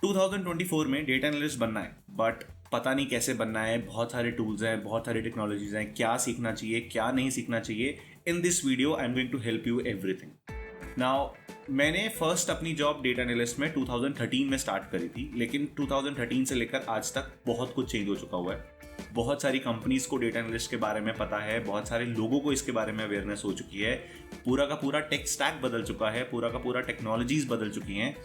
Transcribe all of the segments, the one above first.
2024 में data analyst बनना है, बट पता नहीं कैसे बनना है। बहुत सारे टूल्स हैं, बहुत सारी टेक्नोलॉजीज हैं, क्या सीखना चाहिए क्या नहीं सीखना चाहिए। In this video I am going to help you everything. Now मैंने फर्स्ट अपनी जॉब डेटा एनालिस्ट में 2013 में स्टार्ट करी थी, लेकिन 2013 से लेकर आज तक बहुत कुछ चेंज हो चुका हुआ है। बहुत सारी कंपनीज को डेटा एनालिस्ट के बारे में पता है, बहुत सारे लोगों को इसके बारे में अवेयरनेस हो चुकी है, पूरा का पूरा टेक स्टैक बदल चुका है, पूरा का पूरा टेक्नोलॉजीज बदल चुकी हैं,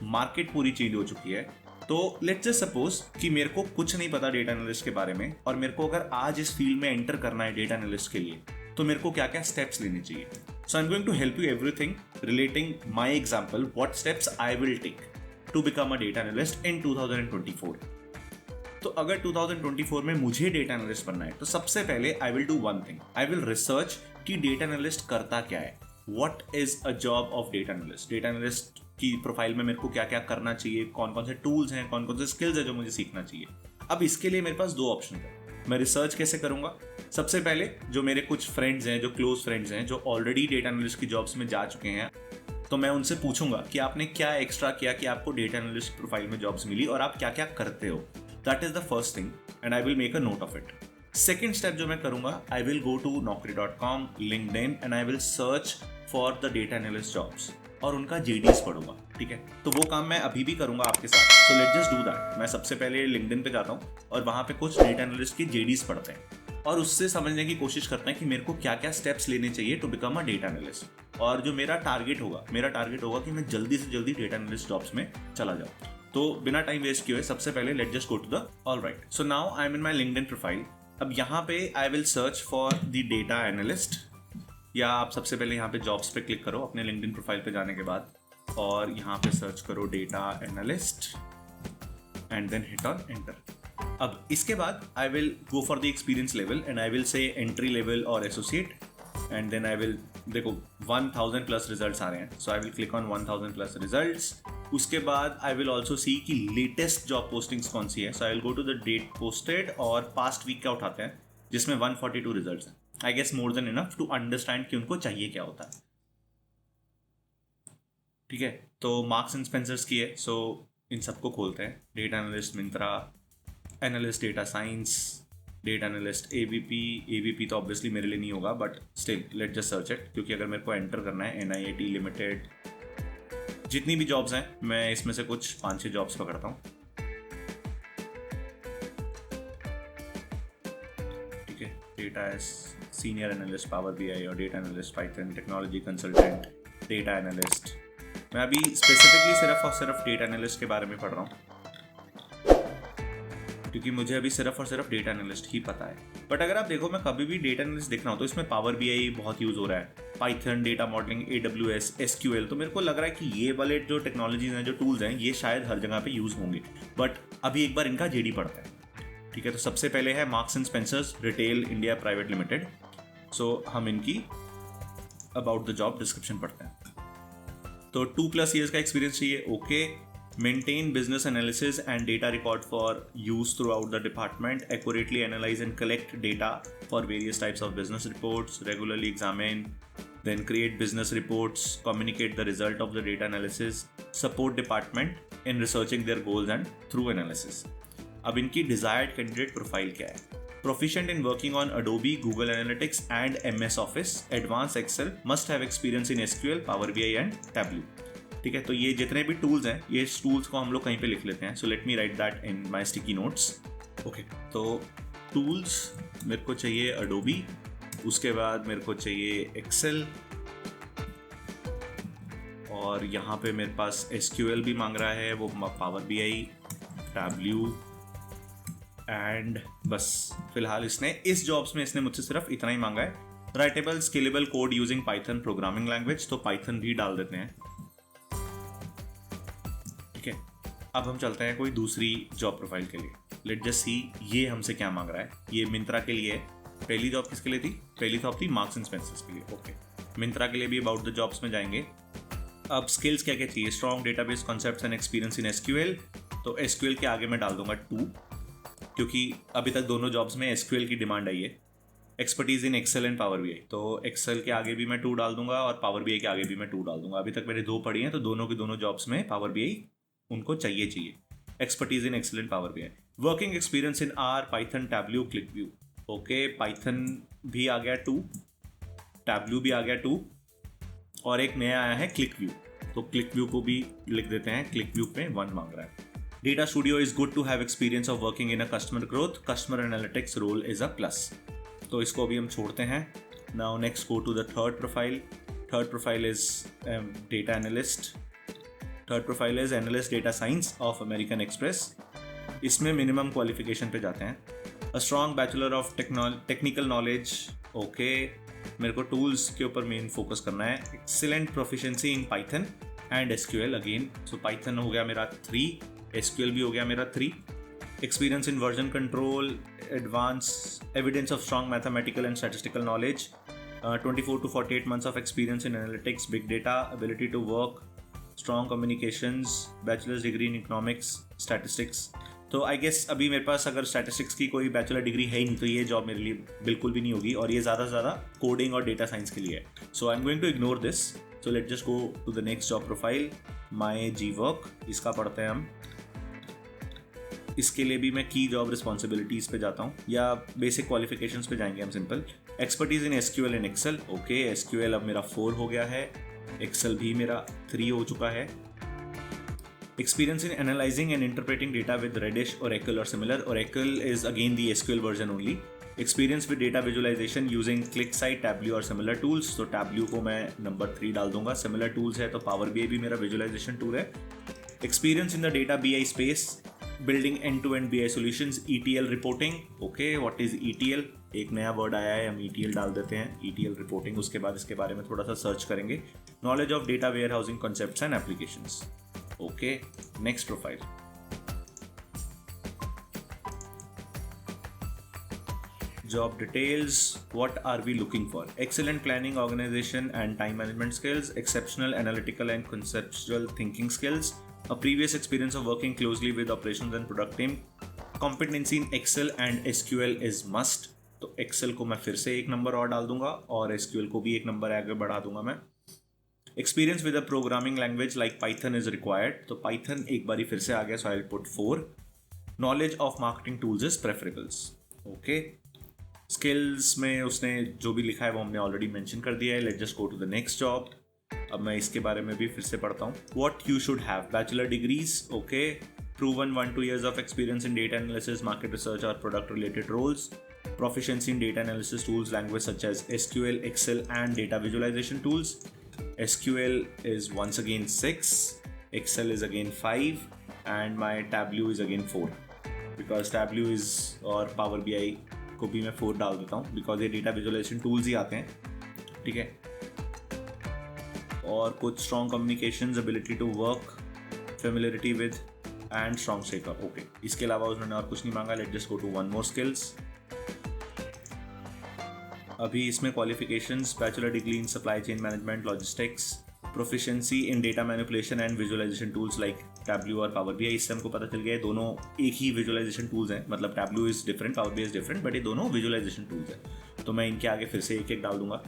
मार्केट पूरी चेंज हो चुकी है। तो लेट्स जस्ट सपोज कि मेरे को कुछ नहीं पता डेटा एनालिस्ट के बारे में, और मेरे को अगर आज इस फील्ड में एंटर करना है डेटा एनालिस्ट के लिए, तो मेरे को क्या क्या स्टेप्स लेने चाहिए। So I am going to help you everything relating my example, what steps I will take to become a data analyst in 2024। तो अगर 2024 में मुझे डेटा एनालिस्ट बनना है, तो सबसे पहले आई will do one thing, I will research कि डेटा एनालिस्ट करता क्या है, what is a job of data analyst. Data analyst की प्रोफाइल में मेरे को क्या क्या करना चाहिए, कौन कौन से टूल्स हैं, कौन कौन से स्किल्स हैं जो मुझे सीखना चाहिए। अब इसके लिए मेरे पास दो ऑप्शन है। मैं रिसर्च कैसे करूंगा? सबसे पहले जो मेरे कुछ फ्रेंड्स हैं, जो क्लोज फ्रेंड्स हैं, जो ऑलरेडी डेटा एनालिस्ट की जॉब्स में जा चुके हैं, तो मैं उनसे पूछूंगा कि आपने क्या एक्स्ट्रा किया कि आपको डेटा एनालिस्ट प्रोफाइल में जॉब्स मिली, और आप क्या क्या करते हो। That is the first thing and I will make a note of it. Second step जो मैं करूंगा, I will go to naukri.com, LinkedIn, and I will search for the data analyst jobs और उनका जेडीज पढ़ूंगा। ठीक है, तो वो काम मैं अभी भी करूंगा आपके साथ। So let's just do that. मैं सबसे पहले लिंक्डइन पे जाता हूँ और वहां पे कुछ डेटा एनालिस्ट की जेडीज पढ़ते हैं, और उससे समझने की कोशिश करते हैं कि मेरे को क्या क्या स्टेप्स लेने चाहिए to become a data analyst. और जो मेरा टारगेट होगा कि मैं जल्दी से जल्दी डेटा एनालिस्ट जॉब्स में चला जाऊँ। तो बिना टाइम वेस्ट किए सबसे पहले let just go to the alright. So now I am in my LinkedIn profile. अब यहाँ पे I will search for the data analyst, या आप सबसे पहले यहाँ पे जॉब्स पे क्लिक करो अपने लिंक्डइन प्रोफाइल पे जाने के बाद, और यहाँ पे सर्च करो data analyst and then hit on enter. अब इसके बाद I will go for the experience level and I will say entry level और associate, and then I will, देखो 1000 प्लस रिजल्ट्स आ रहे हैं, so I will click on 1000 plus results. उसके बाद आई विल ऑल्सो सी कि latest job postings कौन सी है, so I will go to the date posted, और पास्ट वीक का उठाते हैं जिसमें 142 रिजल्ट्स हैं। I guess more than enough to understand कि उनको चाहिए क्या होता है। ठीक है, तो मार्क्स एंड स्पेंसर्स की है, सो इन सबको खोलते हैं। Data analyst Myntra, analyst data science, data analyst AVP तो ऑब्वियसली मेरे लिए नहीं होगा, but still let just search it, क्योंकि अगर मेरे को एंटर करना है NIIT लिमिटेड, जितनी भी जॉब्स हैं मैं इसमें से कुछ 5-6 जॉब्स पकड़ता हूँ। ठीक है, data senior analyst power BI, और data analyst Python, technology consultant, data analyst. मैं अभी स्पेसिफिकली सिर्फ और सिर्फ डेटा एनालिस्ट के बारे में पढ़ रहा हूँ, क्योंकि मुझे अभी सिर्फ और सिर्फ डेटा एनालिस्ट ही पता है। बट अगर आप देखो, मैं कभी भी डेटा एनालिस्ट देखना हो तो इसमें पावर BI बहुत यूज़ हो रहा है, Python, data modelling, AWS, SQL। तो मेरे को लग रहा है कि ये वाले जो टेक्नोलॉजीज हैं, जो टूल्स हैं, ये शायद हर जगह पे यूज़ होंगे। बट अभी एक बार इनका जेडी पढ़ते हैं। ठीक है, तो सबसे पहले है Marks and Spencers retail India private limited. So हम इनकी अबाउट द जॉब डिस्क्रिप्शन पढ़ते हैं। तो 2+ ईयर्स का एक्सपीरियंस चाहिए, okay. Maintain business analysis and data record for use throughout the department. Accurately analyze and collect data for various types of business reports. Regularly examine, then create business reports. Communicate the result of the data analysis. Support department in researching their goals and through analysis. अब इनकी desired candidate profile क्या है? Proficient in working on Adobe, Google Analytics and MS Office. Advanced Excel. Must have experience in SQL, Power BI and Tableau. ठीक है, तो ये जितने भी टूल्स हैं, ये टूल्स को हम लोग कहीं पे लिख लेते हैं। So let me right that in my sticky notes. Okay, तो टूल्स मेरे को चाहिए अडोबी, उसके बाद मेरे को चाहिए एक्सेल, और यहाँ पे मेरे पास SQL भी मांग रहा है, वो पावर BI, टैब्ल्यू, एंड बस फिलहाल इसने इस जॉब्स में इसने मुझसे सिर्फ इतना ही मांगा है। Writable scalable code using Python programming language, तो पाइथन भी डाल देते हैं। ठीक है, अब हम चलते हैं कोई दूसरी जॉब प्रोफाइल के लिए। लेट जस्ट सी ये हमसे क्या मांग रहा है। ये मिंत्रा के लिए है। पहली जॉब किसके लिए थी? पहली जॉब थी मार्क्स एंड स्पेंसर्स के लिए। ओके, मिंत्रा के लिए भी अबाउट द जॉब्स में जाएंगे। अब स्किल्स क्या क्या चाहिए? Strong database concepts and experience in SQL, तो SQL के आगे मैं डाल दूंगा 2, क्योंकि अभी तक दोनों जॉब्स में SQL की डिमांड आई है। Expertise in Excel and power BI, तो एक्सेल के आगे भी मैं 2 डाल दूंगा और पावर BI के आगे भी मैं 2 डाल दूंगा। अभी तक मैंने 2 पढ़ी हैं, तो दोनों की दोनों जॉब्स में पावर BI उनको चाहिए expertise in Excel and power BI, working experience in R, Python, Tableau, QlikView. Okay, Python भी आ गया 2, टैब्ल्यू भी आ गया 2, और एक नया आया है क्लिकव्यू, तो क्लिकव्यू को भी लिख देते हैं, क्लिकव्यू पे 1 मांग रहा है। Data studio is good to have experience of working in a customer growth, customer analytics role is a plus, तो इसको अभी हम छोड़ते हैं। Now next go to the third profile. Third profile is data analyst, third profile is analyst data science of American Express. इसमें minimum qualification पे जाते हैं, a strong bachelor of technical knowledge. Okay, मेरे को टूल्स के ऊपर main focus करना है, excellent proficiency in Python and SQL again, so Python हो गया मेरा 3, SQL भी हो गया मेरा 3, experience in version control, advance evidence of strong mathematical and statistical knowledge, 24 to 48 months of experience in analytics, big data, ability to work, strong communications, bachelor's degree in economics, statistics। तो I guess अभी मेरे पास अगर statistics की कोई bachelor degree है ही नहीं, तो ये जॉब मेरे लिए बिल्कुल भी नहीं होगी, और ये ज़्यादा से ज़्यादा कोडिंग और डेटा साइंस के लिए है। So I am going to ignore this. So let just go to the next job profile, my G work, इसका पढ़ते हैं हम। इसके लिए भी मैं की जॉब रिस्पॉन्सिबिलिटीज़ पे जाता हूँ, या बेसिक क्वालिफिकेशंस पे जाएंगे हम simple. Expertise in SQL and Excel. Okay, SQL अब मेरा 4 हो गया है, एक्सेल भी मेरा 3 हो चुका है। Experience in analyzing and interpreting data with Redis, Oracle or similar. Oracle is again the SQL version only. Experience with data visualization using QlikSight, Tableau or similar tools. तो Tableau को मैं नंबर 3 डाल दूंगा। Similar tools है तो Power BI भी मेरा visualization tool है। Experience in the data BI space, building end-to-end BI solutions, ETL reporting. Okay, what is ETL? एक नया वर्ड आया है, हम ETL डाल देते हैं, ETL रिपोर्टिंग। उसके बाद इसके बारे में थोड़ा सा सर्च करेंगे। Knowledge of data warehousing concepts and applications. Okay, next profile. Job details, what are we looking for? Excellent planning, organization and time management skills, exceptional analytical and conceptual thinking skills, a previous experience of working closely with operations and product team, competency in Excel and SQL is must। तो Excel को मैं फिर से 1 number और डाल दूंगा, और SQL को भी 1 नंबर आगे बढ़ा दूंगा मैं। Experience with a programming language like Python is required, तो Python एक बारी फिर से आ गया, so I'll put 4। Knowledge of marketing tools is preferables। Okay, skills में उसने जो भी लिखा है वो हमने ऑलरेडी मेंशन कर दिया है। Let's just go to the next job. अब मैं इसके बारे में भी फिर से पढ़ता हूँ। What you should have, bachelor degrees. Okay, proven 1-2 years of experience in data analysis, market research or product related roles, proficiency in data analysis tools, language such as SQL, Excel and data visualization tools। SQL is once again 6, Excel is again 5 and my Tableau is again 4, because Tableau is, और Power BI को भी मैं 4 डाल देता हूँ, because ये data visualisation tools ही आते हैं, ठीक है। और कुछ strong communications, ability to work, familiarity with and strong stakeholder. Okay, इसके अलावा उन्होंने और कुछ नहीं मांगा। Let just go to 1 more skills. अभी इसमें qualifications, bachelor degree in supply chain management, logistics, proficiency in data manipulation and visualisation tools like Tableau और पावर BI। इससे हमको पता चल गया है दोनों एक ही विजुअलाइजेशन टूल्स हैं, मतलब Tableau is different, power BI is different, but ये दोनों विजुअलाइजेशन टूल्स हैं। तो मैं इनके आगे फिर से एक डाल दूंगा,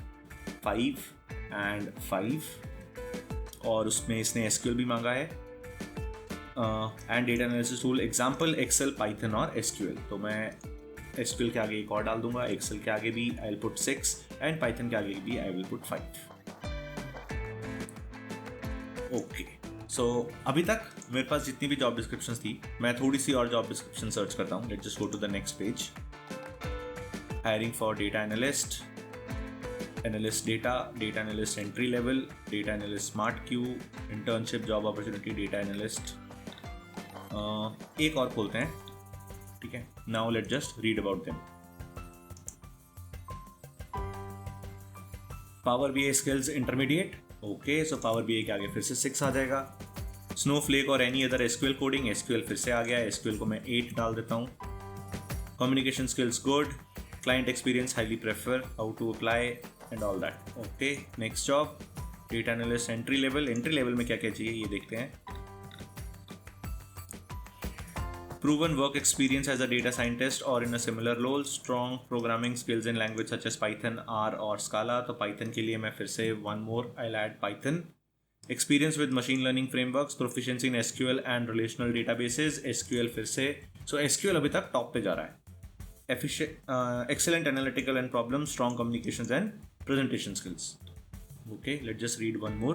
5 एंड 5। और उसमें इसने SQL भी मांगा है, and data analysis tool, example Excel, Python और SQL। तो मैं SQL के आगे एक और डाल दूंगा, एक्सेल के आगे भी I will put 6 and Python के आगे भी आई विल पुट 5। ओके, सो अभी तक मेरे पास जितनी भी जॉब डिस्क्रिप्शंस थी, मैं थोड़ी सी और जॉब डिस्क्रिप्शन सर्च करता हूँ। Let's just go to the next page. Hiring for data analyst, analyst data, data analyst entry level, data analyst smart Q, internship job opportunity, data analyst. एक और खोलते हैं, ठीक है। Now let just read about them. Power BI skills intermediate. Okay, so power BI के आगे फिर से 6 आ जाएगा। स्नोफ्लेक और any other SQL coding, SQL फिर से आ गया, SQL को मैं 8 डाल देता हूँ। Communication skills good, client experience highly prefer, how to apply and all that. Okay, next job, data analyst entry level. Entry level में क्या क्या चाहिए ये देखते हैं। Proven work experience as a data scientist or in a similar role, strong programming skills in language such as Python, R or Scala। तो Python के लिए मैं फिर से 1 more I'll add Python। Experience with machine learning frameworks, proficiency in SQL and relational databases, SQL फिर से, सो SQL अभी तक टॉप पे जा रहा है। Excellent analytical and problem, strong communications and presentation skills. Okay, let's just read one more.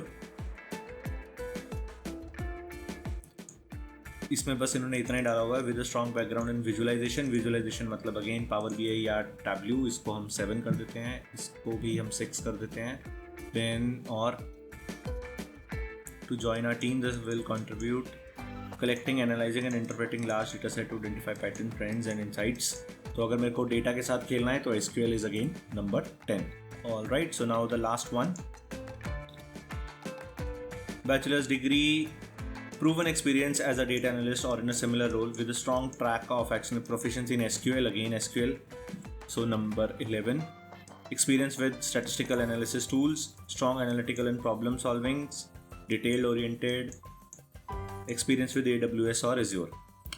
इसमें बस इन्होंने इतना ही डाला हुआ है, with a strong background in visualisation. Visualisation मतलब अगेन पावर बीआई या टैब्ल्यू, इसको हम 7 कर देते हैं, इसको भी हम 6 कर देते हैं। देन और to join our team this will contribute collecting, analysing and interpreting large data set to identify pattern, trends and insights. तो अगर मेरे को डेटा के साथ खेलना है तो SQL is again number 10. Alright, so now the last one, bachelors degree, proven experience as a data analyst or in a similar role with a strong track of action proficiency in SQL, again SQL, so number 11. Experience with statistical analysis tools, strong analytical and problem solving, detail oriented, experience with AWS or Azure.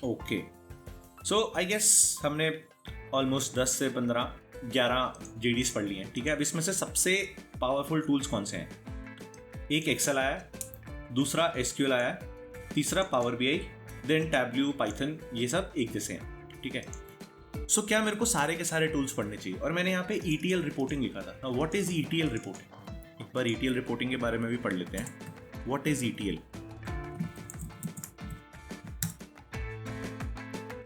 Okay, so I guess हमने almost 10 से 15 11 JDs पढ़ लिए हैं, ठीक है। अब इसमें से सबसे पावरफुल टूल्स कौन से हैं? एक एक्सेल आया, दूसरा SQL आया, तीसरा power BI, then Tableau, Python, ये सब एक जैसे हैं, ठीक है। सो क्या मेरे को सारे के सारे टूल्स पढ़ने चाहिए? और मैंने यहाँ पे ETL रिपोर्टिंग लिखा था। What is ETL reporting? एक बार ETL रिपोर्टिंग के बारे में भी पढ़ लेते हैं। What is ETL?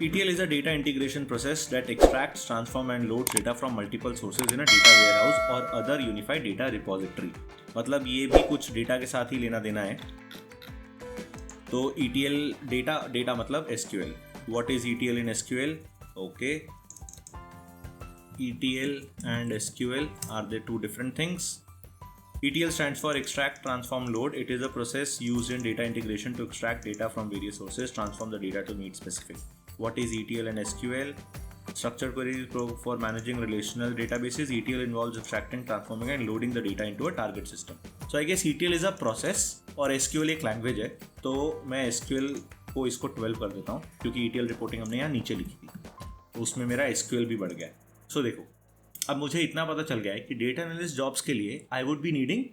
ETL is a data integration process that extracts, transform and loads data from multiple sources in a data warehouse or other unified data repository. मतलब ये भी कुछ डेटा के साथ ही लेना देना है। तो ETL डेटा मतलब SQL. What is ETL in SQL? Okay, ETL and SQL, are they two different things? ETL stands for extract, transform, load. It is a process used in data integration to extract data from various sources, transform the data to meet specific. What is ETL and SQL? Structured queries for managing relational databases. ETL involves extracting, transforming and loading the data into a target system. So I guess ETL is a process और SQL एक language है, तो मैं SQL को इसको 12 कर देता हूँ क्योंकि ETL रिपोर्टिंग हमने यहाँ नीचे लिखी थी, तो उसमें मेरा SQL भी बढ़ गया है। सो देखो, अब मुझे इतना पता चल गया है कि डेटा एनालिस्ट जॉब्स के लिए I would be needing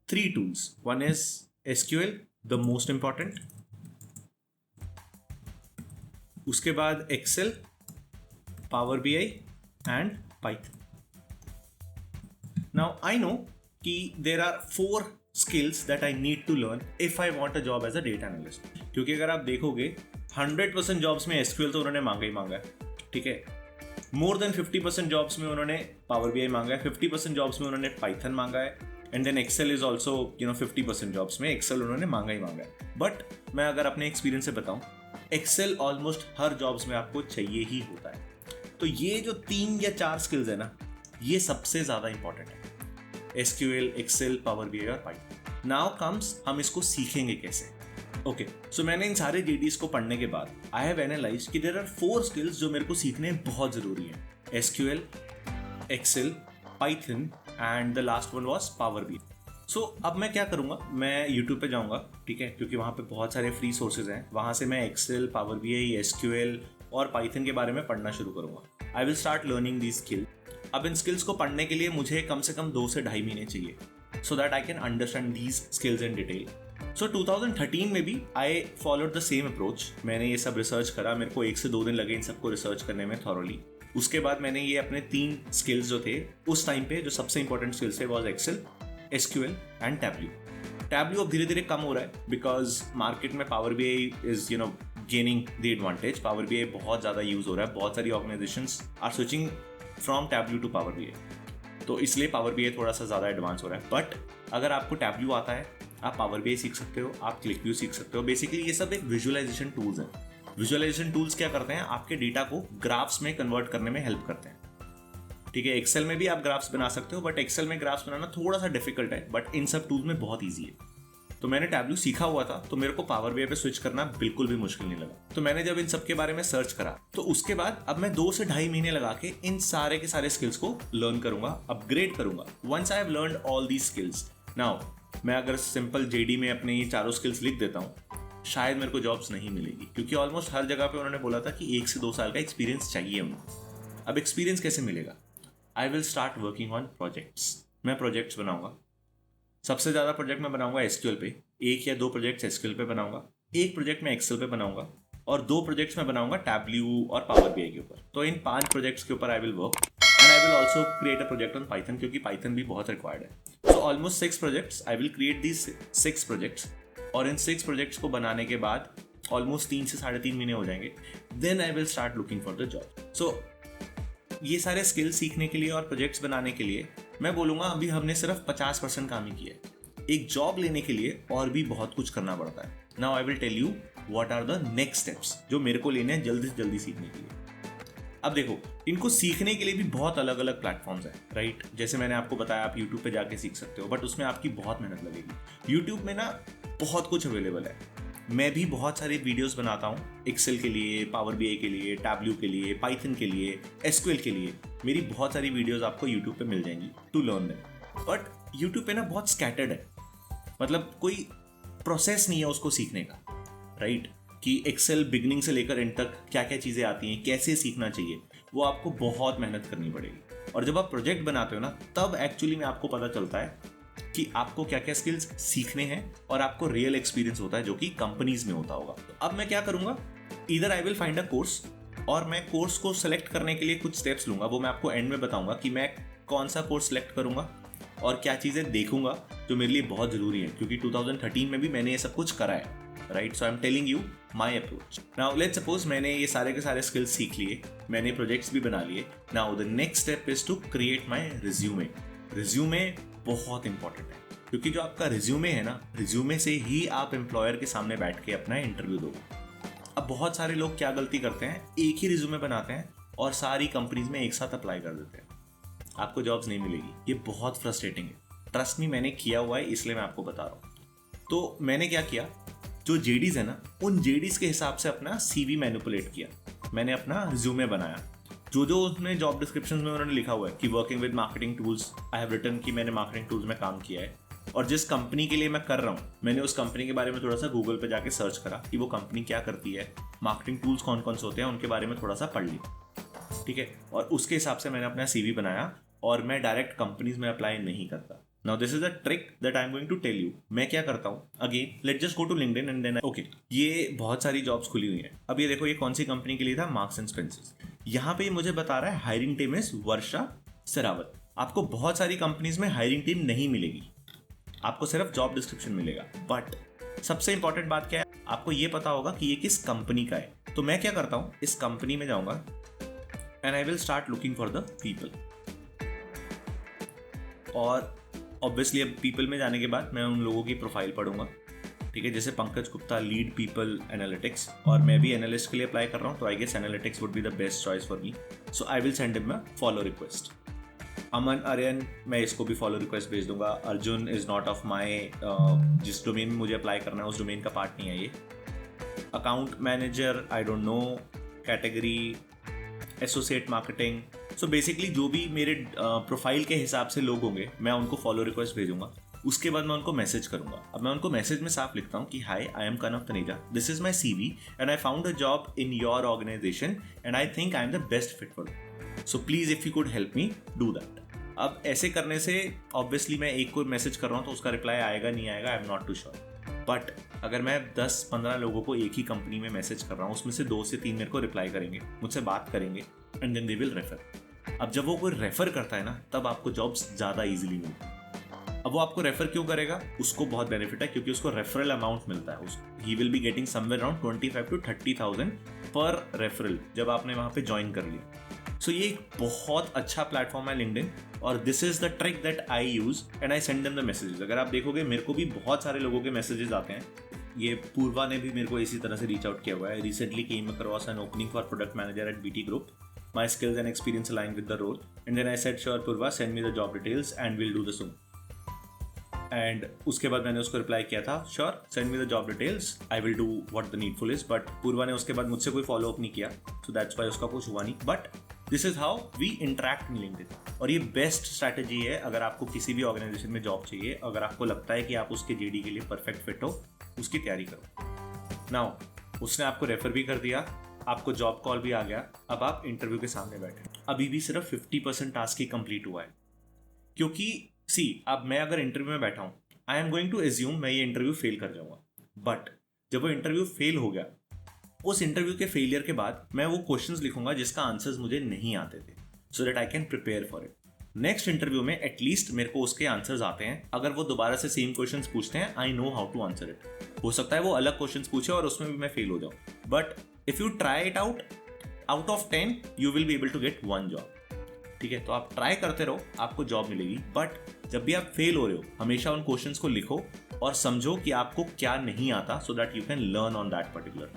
3 tools. One is SQL, the most important, उसके बाद Excel, power BI and Python. Now I know कि there are 4 skills that I need to learn if I want a job as a data analyst. क्योंकि अगर आप देखोगे 100% jobs में SQL तो उन्होंने मांगा ही मांगा है, ठीक है। मोर देन 50% जॉब्स में उन्होंने पावर बीआई मांगा है, 50% जॉब्स में उन्होंने पाइथन मांगा है, and then Excel is also 50% jobs में एक्सेल उन्होंने मांगा ही मांगा है। बट मैं अगर अपने एक्सपीरियंस से बताऊं, एक्सेल ऑलमोस्ट हर जॉब्स में आपको चाहिए ही होता है। तो ये जो 3 या 4 स्किल्स है ना, ये सबसे ज़्यादा इंपॉर्टेंट है, SQL, एक्सेल, पावर बीआई और पाइथन। नाउ कम्स हम इसको सीखेंगे कैसे। ओके, सो मैंने इन सारे JDs को पढ़ने के बाद आई हैव एनालाइज कि देयर आर 4 स्किल्स जो मेरे को सीखने बहुत ज़रूरी है, SQL, Excel, Python and the last one was power BI. सो अब मैं क्या करूँगा, मैं यूट्यूब पे जाऊँगा, ठीक है, क्योंकि वहाँ पे बहुत सारे फ्री सोर्सेज हैं, वहाँ से मैं एक्सेल, पावर बीआई, SQL और पाइथन के बारे में पढ़ना शुरू करूँगा। आई will start learning the skill. अब इन स्किल्स को पढ़ने के लिए मुझे कम से कम 2 से ढाई महीने चाहिए, so that I can understand these skills in detail. So 2013 में भी I followed the same approach. मैंने ये सब रिसर्च करा, मेरे को 1 से 2 दिन लगे इन सबको रिसर्च करने में थॉरोली। उसके बाद मैंने ये अपने 3 स्किल्स जो थे उस टाइम पे, जो सबसे इंपॉर्टेंट स्किल्स थे, was Excel, SQL and Tableau. Tableau अब धीरे धीरे कम हो रहा है बिकॉज मार्केट में Power BI is gaining the advantage. Power BI बहुत ज़्यादा यूज हो रहा है, बहुत सारी organisations are switching from Tableau to Power BI, तो इसलिए पावर बीआई थोड़ा सा ज़्यादा एडवांस हो रहा है। बट अगर आपको टैब्ल्यू आता है, आप पावर बीआई सीख सकते हो, आप क्लिकव्यू सीख सकते हो। बेसिकली ये सब एक विजुअलाइजेशन टूल्स हैं। विजुअलाइजेशन टूल्स क्या करते हैं, आपके डेटा को ग्राफ्स में कन्वर्ट करने में हेल्प करते हैं, ठीक है। एक्सेल में भी आप ग्राफ्स बना सकते हो, बट एक्सेल में ग्राफ्स बनाना थोड़ा सा डिफिकल्ट है, बट इन सब टूल्स में बहुत ईजी है। तो मैंने टैब्ल्यू सीखा हुआ था, तो मेरे को पावर बीआई पे स्विच करना बिल्कुल भी मुश्किल नहीं लगा। तो मैंने जब इन सब के बारे में सर्च करा, तो उसके बाद अब मैं 2 से ढाई महीने लगा के इन सारे के सारे स्किल्स को लर्न करूंगा, अपग्रेड करूंगा। Once I have learned all these skills, now मैं अगर सिंपल JD में अपने ये चारों स्किल्स लिख देता हूँ, शायद मेरे को जॉब्स नहीं मिलेगी, क्योंकि ऑलमोस्ट हर जगह पे उन्होंने बोला था कि 1 से 2 साल का एक्सपीरियंस चाहिए उनको। अब एक्सपीरियंस कैसे मिलेगा? आई will start working on projects. मैं प्रोजेक्ट्स बनाऊंगा। सबसे ज़्यादा प्रोजेक्ट मैं बनाऊंगा SQL पे, 1 या 2 प्रोजेक्ट्स एसक्यूएल पे बनाऊंगा, एक प्रोजेक्ट मैं एक्सेल पे बनाऊंगा और 2 प्रोजेक्ट्स मैं बनाऊंगा टैब्ल्यू और पावर बीआई के ऊपर। तो इन 5 प्रोजेक्ट्स के ऊपर I will work and I will also create a project on Python, क्योंकि पाइथन भी बहुत रिक्वायर्ड है। So almost 6 projects, I will create these 6 projects, और इन 6 प्रोजेक्ट्स को बनाने के बाद ऑलमोस्ट 3 से 3.5 महीने हो जाएंगे। Then I will start looking for the job. So ये सारे स्किल्स सीखने के लिए और प्रोजेक्ट्स बनाने के लिए मैं बोलूँगा अभी हमने सिर्फ 50% काम ही किया है। एक जॉब लेने के लिए और भी बहुत कुछ करना पड़ता है। Now I will tell you what are the next steps जो मेरे को लेने हैं जल्दी से जल्दी सीखने के लिए। अब देखो, इनको सीखने के लिए भी बहुत अलग अलग प्लेटफॉर्म्स हैं, राइट। जैसे मैंने आपको बताया आप यूट्यूब पे जाके सीख सकते हो, बट उसमें आपकी बहुत मेहनत लगेगी। यूट्यूब में ना बहुत कुछ अवेलेबल है। मैं भी बहुत सारे वीडियोस बनाता हूँ एक्सेल के लिए, पावर बीआई के लिए, टैब्ल्यू के लिए, पाइथन के लिए, एसक्यूएल के लिए। मेरी बहुत सारी वीडियोस आपको यूट्यूब पे मिल जाएंगी to learn them. But YouTube पे ना बहुत स्कैटर्ड है, मतलब कोई प्रोसेस नहीं है उसको सीखने का, राइट। कि एक्सेल बिगनिंग से लेकर एंड तक क्या क्या चीज़ें आती हैं, कैसे सीखना चाहिए, वो आपको बहुत मेहनत करनी पड़ेगी। और जब आप प्रोजेक्ट बनाते हो ना, तब एक्चुअली में आपको पता चलता है कि आपको क्या क्या स्किल्स सीखने हैं और आपको रियल एक्सपीरियंस होता है जो कि कंपनीज में होता होगा। तो अब मैं क्या करूंगा, इधर I will find a course, और मैं कोर्स को सेलेक्ट करने के लिए कुछ स्टेप्स लूंगा। वो मैं आपको एंड में बताऊंगा कि मैं कौन सा कोर्स सेलेक्ट करूंगा और क्या चीज़ें देखूंगा जो मेरे लिए बहुत ज़रूरी है, क्योंकि 2013 में भी मैंने ये सब कुछ करा है, right. So I am telling you my approach. Now let's suppose मैंने ये सारे के सारे स्किल्स सीख लिए, मैंने प्रोजेक्ट्स भी बना लिए। Now the next step is to create my resume. Resume बहुत इंपॉर्टेंट है, क्योंकि जो आपका रिज्यूमे है ना, रिज्यूमे से ही आप एम्प्लॉयर के सामने बैठ के अपना इंटरव्यू दोगे। अब बहुत सारे लोग क्या गलती करते हैं, एक ही रिज्यूमे बनाते हैं और सारी कंपनीज में एक साथ अप्लाई कर देते हैं। आपको जॉब्स नहीं मिलेगी, ये बहुत फ्रस्ट्रेटिंग है। ट्रस्ट मी, मैंने किया हुआ है, इसलिए मैं आपको बता रहा हूँ। तो मैंने क्या किया, जो जेडीज है ना, उन जेडीज के हिसाब से अपना सीवी मैनिपुलेट किया। मैंने अपना रिज्यूमे बनाया, जो जो उसमें जॉब डिस्क्रिप्शन में उन्होंने लिखा हुआ है कि working with marketing tools, I have written कि मैंने मार्केटिंग टूल्स में काम किया है, और जिस कंपनी के लिए मैं कर रहा हूँ मैंने उस कंपनी के बारे में थोड़ा सा गूगल पे जाके सर्च करा कि वो कंपनी क्या करती है, मार्केटिंग टूल्स कौन कौन से होते हैं, उनके बारे में थोड़ा सा पढ़ लिया, ठीक है। और उसके हिसाब से मैंने अपना सीवी बनाया, और मैं डायरेक्ट कंपनीज में अप्लाई नहीं करता। Now this is a trick that I am going to tell you. मैं क्या करता हूँ, again let just go to LinkedIn and then okay, ये बहुत सारी जॉब्स खुली हुई हैं। अब ये देखो, ये कौन सी कंपनी के लिए था, मार्क्स एंड स्पेंसर्स। यहाँ पे मुझे बता रहा है हायरिंग टीम इज वर्षा सेरावत। आपको बहुत सारी कंपनीज में हायरिंग टीम नहीं मिलेगी, आपको सिर्फ जॉब डिस्क्रिप्शन मिलेगा। बट सबसे इंपॉर्टेंट बात क्या है, आपको ये पता होगा कि ये किस कंपनी का है। तो मैं क्या करता हूँ, इस कंपनी में जाऊंगा and I will start looking for the people. और ऑब्वियसली अब पीपल में जाने के बाद मैं उन लोगों की प्रोफाइल पढ़ूंगा, ठीक है। जैसे Pankaj Gupta, lead people analytics, और मैं भी एनालिस्ट के लिए अप्लाई कर रहा हूँ, तो I guess analytics would be the best choice for me. So I will send him a follow request. Aman Aryan, मैं इसको भी फॉलो रिक्वेस्ट भेज दूंगा। Arjun is not of my, जिस डोमेन में मुझे अप्लाई करना है उस डोमेन का पार्ट नहीं है ये। Account manager, I don't know. Category associate marketing. So basically जो भी मेरे प्रोफाइल के हिसाब से लोग होंगे मैं उनको फॉलो रिक्वेस्ट भेजूंगा। उसके बाद मैं उनको मैसेज करूंगा। अब मैं उनको मैसेज में साफ लिखता हूँ कि hi, I am Kanav Taneja, this is my CV and I found a job in your organisation and I think I am the best fit for it, so please if you could help me do that. अब ऐसे करने से obviously मैं एक को message कर रहा हूँ तो उसका रिप्लाई आएगा नहीं आएगा, I am not too sure. But अगर मैं 10-15 लोगों को एक ही कंपनी में मैसेज कर रहा हूँ, उसमें से 2 से 3 मेरे को रिप्लाई करेंगे, मुझसे बात करेंगे and then they will refer. अब जब वो कोई रेफर करता है ना, तब आपको जॉब्स ज़्यादा ईजिली मिलती है। अब वो आपको रेफर क्यों करेगा, उसको बहुत बेनिफिट है क्योंकि उसको रेफरल अमाउंट मिलता है। He will be getting somewhere around 25 to 30,000 पर रेफरल जब आपने वहाँ पे ज्वाइन कर लिया। सो ये एक बहुत अच्छा प्लेटफॉर्म है लिंक्डइन, और this is the trick that I use and I send them the messages. अगर आप देखोगे मेरे को भी बहुत सारे लोगों के मैसेजेस आते हैं। ये पूर्वा ने भी मेरे को इसी तरह से रीच आउट किया हुआ है। Recently came across an opening for product manager eight BT group, my skills and experience align with the role, and then I said sure Purva, send me the job details and we'll do the Zoom. And उसके बाद मैंने उसको reply किया था, sure send me the job details, I will do what the needful is. But पूर्वा ने उसके बाद मुझसे कोई फॉलो अप नहीं किया, so that's why उसका कुछ हुआ नहीं. But this is how we interact in LinkedIn. और ये बेस्ट स्ट्रैटेजी है अगर आपको किसी भी ऑर्गेनाइजेशन में जॉब चाहिए। अगर आपको लगता है कि आप उसके JD के लिए परफेक्ट फिट हो, उसकी तैयारी करो। नाउ उसने आपको रेफर भी कर दिया, आपको जॉब कॉल भी आ गया, अब आप इंटरव्यू के सामने बैठे। अभी भी सिर्फ 50% टास्क ही कंप्लीट हुआ है, क्योंकि अब मैं अगर इंटरव्यू में बैठा हूँ, I am going to assume मैं ये इंटरव्यू फेल कर जाऊंगा, बट जब वो इंटरव्यू फेल हो गया, उस इंटरव्यू के फेलियर के बाद मैं वो क्वेश्चंस लिखूंगा जिसका आंसर्स मुझे नहीं आते थे, सो that I can prepare for it. Next interview में एटलीस्ट मेरे को उसके आंसर्स आते हैं। अगर वो दोबारा से सेम क्वेश्चंस पूछते हैं, I know how to answer it. हो सकता है वो अलग क्वेश्चंस पूछे और उसमें भी मैं फेल हो जाऊं, but if you try it out of 10 you will be able to get 1 job. ठीक है, तो आप ट्राई करते रहो, आपको जॉब मिलेगी। बट जब भी आप फेल हो रहे हो, हमेशा उन क्वेश्चंस को लिखो और समझो कि आपको क्या नहीं आता, so that you can learn on that particular.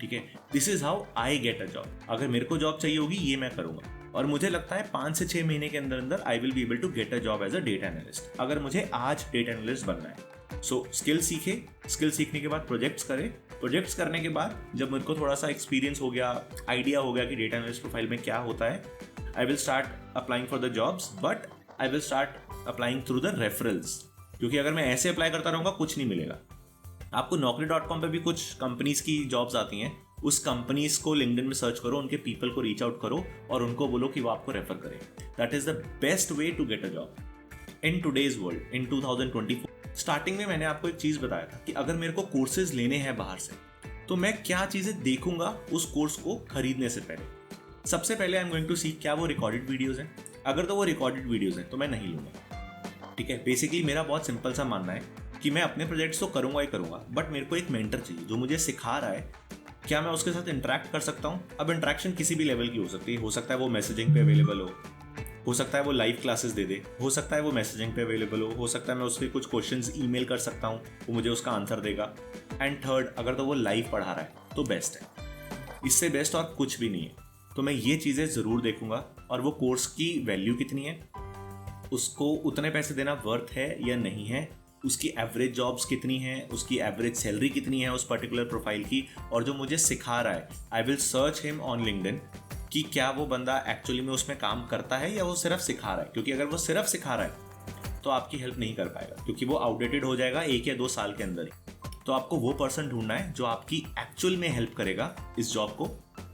ठीक है, this is how I get a job. अगर मेरे को जॉब चाहिए होगी, ये मैं करूंगा, और मुझे लगता है 5 से 6 महीने के अंदर अंदर I will be able to get a job as a data analyst, अगर मुझे आज डेटा एनालिस्ट बनना है। सो स्किल सीखे, स्किल सीखने के बाद प्रोजेक्ट्स करें, प्रोजेक्ट्स करने के बाद जब मेरे को थोड़ा सा एक्सपीरियंस हो गया, आइडिया हो गया कि डेटा एनालिस्ट प्रोफाइल में क्या होता है, आई will start applying for the jobs, but I will start applying through the referrals. क्योंकि अगर मैं ऐसे अप्लाई करता रहूँगा, कुछ नहीं मिलेगा। आपको naukri.com पे भी कुछ कंपनीज की जॉब्स आती हैं, उस कंपनीज को लिंक्डइन में सर्च करो, उनके पीपल को रीच आउट करो और उनको बोलो कि वो आपको रेफर करें। That is the best way to get a job in today's world, in 2024। Starting में मैंने आपको एक चीज बताया था कि अगर मेरे को कोर्सेज लेने हैं बाहर से, तो मैं क्या चीजें देखूंगा उस कोर्स को खरीदने से पहले। सबसे पहले आई एम गोइंग टू सी क्या वो रिकॉर्डेड वीडियोज हैं। अगर तो वो रिकॉर्डेड वीडियोज हैं तो मैं नहीं लूंगा। ठीक है, बेसिकली मेरा बहुत सिंपल सा मानना है कि मैं अपने प्रोजेक्ट्स तो करूंगा ही करूंगा, बट मेरे को एक मेंटर चाहिए जो मुझे सिखा रहा है। क्या मैं उसके साथ इंटरेक्ट कर सकता हूँ? अब इंटरेक्शन किसी भी लेवल की हो सकती है। हो सकता है वो मैसेजिंग पे अवेलेबल हो सकता है वो लाइव क्लासेस दे, हो सकता है वो मैसेजिंग पे अवेलेबल हो सकता है मैं उसके कुछ क्वेश्चंस ईमेल कर सकता हूँ, वो मुझे उसका आंसर देगा। एंड थर्ड, अगर तो वो लाइव पढ़ा रहा है तो बेस्ट है, इससे बेस्ट और कुछ भी नहीं है। तो मैं ये चीज़ें ज़रूर देखूंगा, और वो कोर्स की वैल्यू कितनी है, उसको उतने पैसे देना वर्थ है या नहीं है, उसकी एवरेज जॉब्स कितनी है, उसकी एवरेज सैलरी कितनी है उस पर्टिकुलर प्रोफाइल की, और जो मुझे सिखा रहा है आई will search him on LinkedIn कि क्या वो बंदा एक्चुअली में उसमें काम करता है या वो सिर्फ सिखा रहा है। क्योंकि अगर वो सिर्फ सिखा रहा है तो आपकी हेल्प नहीं कर पाएगा, क्योंकि वो आउटडेटेड हो जाएगा 1 या 2 साल के अंदर ही। तो आपको वो पर्सन ढूंढना है जो आपकी एक्चुअल में हेल्प करेगा इस जॉब को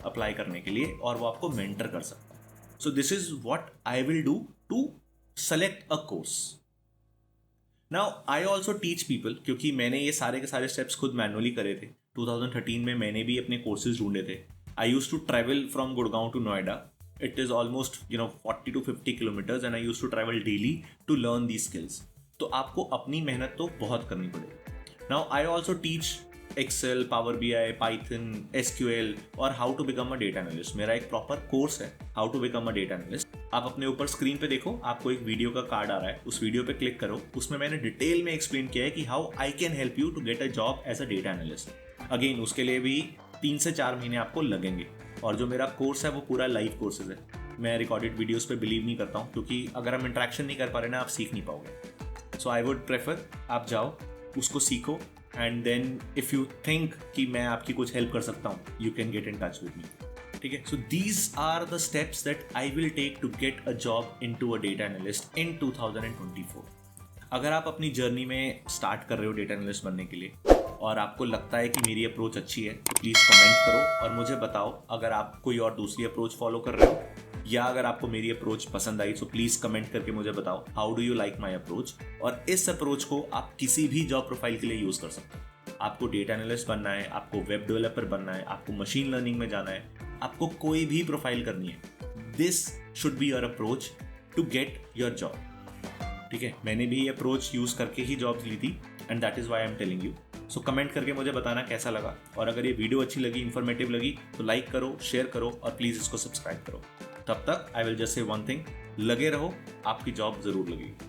अप्लाई करने के लिए, और वो आपको मेंटर कर सकता है। So this is what I will do to select a course. Now I also teach people, क्योंकि मैंने ये सारे के सारे स्टेप्स खुद मैनुअली करे थे। 2013 में मैंने भी अपने कोर्सेज ढूंढे थे। I used to travel from Gurgaon to Noida. It is almost 40 to 50 kilometres, and I used to travel daily to learn the skills. तो आपको अपनी मेहनत तो बहुत करनी पड़ेगी। Now I also teach Excel, power BI, Python, SQL और how to become a data analyst. मेरा एक प्रॉपर कोर्स है how to become a data analyst. आप अपने ऊपर स्क्रीन पे देखो, आपको एक वीडियो का कार्ड आ रहा है, उस वीडियो पे क्लिक करो। उसमें मैंने डिटेल में एक्सप्लेन किया है कि how I can help you to get a job as a data analyst. Again उसके लिए भी 3 से 4 महीने आपको लगेंगे, और जो मेरा कोर्स है वो पूरा लाइव कोर्सेज है। मैं रिकॉर्डेड वीडियोस पे बिलीव नहीं करता हूँ, क्योंकि अगर हम इंटरेक्शन नहीं कर पा रहे ना, आप सीख नहीं पाओगे। सो आई वुड प्रेफर आप जाओ, उसको सीखो, and then if you think कि मैं आपकी कुछ हेल्प कर सकता हूँ, you can get in touch with me. ठीक है, so these are the steps that I will take to get a job into a data analyst in 2024। अगर आप अपनी जर्नी में स्टार्ट कर रहे हो डेटा एनालिस्ट बनने के लिए, और आपको लगता है कि मेरी अप्रोच अच्छी है, तो प्लीज़ कमेंट करो और मुझे बताओ। अगर आप कोई और दूसरी अप्रोच फॉलो कर रहे हो, या अगर आपको मेरी अप्रोच पसंद आई, तो प्लीज़ कमेंट करके मुझे बताओ how do you like my approach. और इस अप्रोच को आप किसी भी जॉब प्रोफाइल के लिए यूज़ कर सकते हो। आपको डेटा एनालिस्ट बनना है, आपको वेब डेवलपर बनना है, आपको मशीन लर्निंग में जाना है, आपको कोई भी प्रोफाइल करनी है, this should be your approach to get your job. ठीक है, मैंने भी ये अप्रोच यूज़ करके ही जॉब्स ली थी, and that is why I am telling you. So comment करके मुझे बताना कैसा लगा, और अगर ये वीडियो अच्छी लगी, इन्फॉर्मेटिव लगी, तो लाइक करो, शेयर करो, और प्लीज़ इसको सब्सक्राइब करो। तब तक I will just say one thing, लगे रहो, आपकी जॉब ज़रूर लगेगी।